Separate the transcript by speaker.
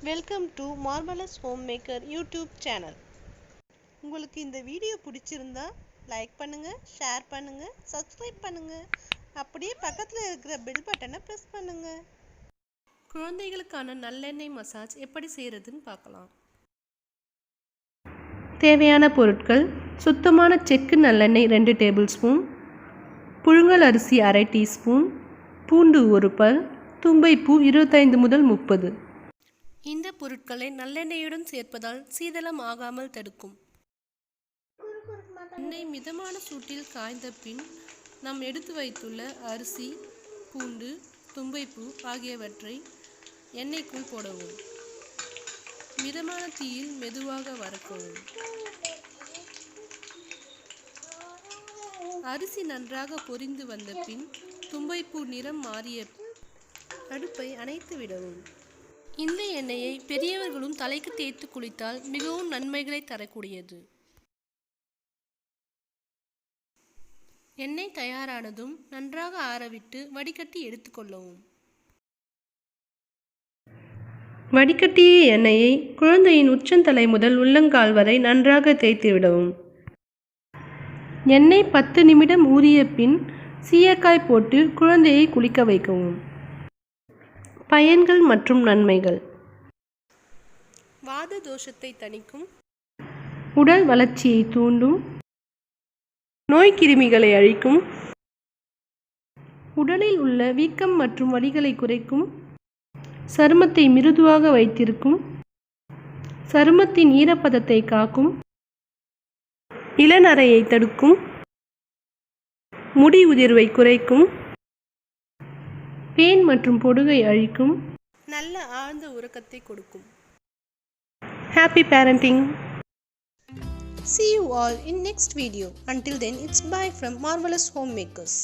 Speaker 1: Welcome to marvellous home maker YouTube channel. உங்களுக்கு இந்த video பிடிச்சிருந்தா லைக் பண்ணுங்கள், ஷேர் பண்ணுங்கள், சப்ஸ்கிரைப் பண்ணுங்கள். அப்படியே பக்கத்தில் இருக்கிற பெல் பட்டனை ப்ரெஸ் பண்ணுங்கள். குழந்தைகளுக்கான நல்லெண்ணெய் மசாஜ் எப்படி செய்கிறதுன்னு பார்க்கலாம். தேவையான பொருட்கள்: சுத்தமான செக்கு நல்லெண்ணெய் 2 டேபிள் ஸ்பூன், புழுங்கல் அரிசி அரை டீஸ்பூன், பூண்டு 1 பல், தும்பைப்பூ 25 முதல் 30. இந்த பொருட்களை நல்லெண்ணெயுடன் சேர்ப்பதால் சீதளம் ஆகாமல் தடுக்கும். எண்ணெய் மிதமான சூட்டில் காய்ந்த பின் நாம் எடுத்து வைத்துள்ள அரிசி, பூண்டு, தும்பைப்பூ ஆகியவற்றை எண்ணெய்க்குள் போடவும். மிதமான தீயில் மெதுவாக வறுக்கவும். அரிசி நன்றாக பொரிந்து வந்த பின் தும்பைப்பூ நிறம் மாறிய அடுப்பை அணைத்து விடவும். இந்த எண்ணெயை பெரியவர்களும் தலைக்கு தேய்த்து குளித்தால் மிகவும் நன்மைகளை தரக்கூடியது. எண்ணெய் தயாரானதும் நன்றாக ஆறவிட்டு வடிகட்டி எடுத்துக்கொள்ளவும். வடிகட்டிய எண்ணெயை குழந்தையின் உச்சந்தலை முதல் உள்ளங்கால் வரை நன்றாக தேய்த்து விடவும். எண்ணெய் 10 நிமிடம் ஊறிய பின் சீயக்காய் போட்டு குழந்தையை குளிக்க வைக்கவும். பயன்கள் மற்றும் நன்மைகள்: வாத தோஷத்தை தணிக்கும், உடல் வளர்ச்சியை தூண்டும், நோய் கிருமிகளை அழிக்கும், உடலில் உள்ள வீக்கம் மற்றும் வலிகளை குறைக்கும், சருமத்தை மிருதுவாக வைத்திருக்கும், சருமத்தின் ஈரப்பதத்தை காக்கும், இளநரையை தடுக்கும், முடி உதிர்வை குறைக்கும், பேன் மற்றும் பொடுகை அழிக்கும், நல்ல ஆழ்ந்த உறக்கத்தை கொடுக்கும். Happy parenting. See you all in next video. Until then, it's bye from Marvelous Homemakers.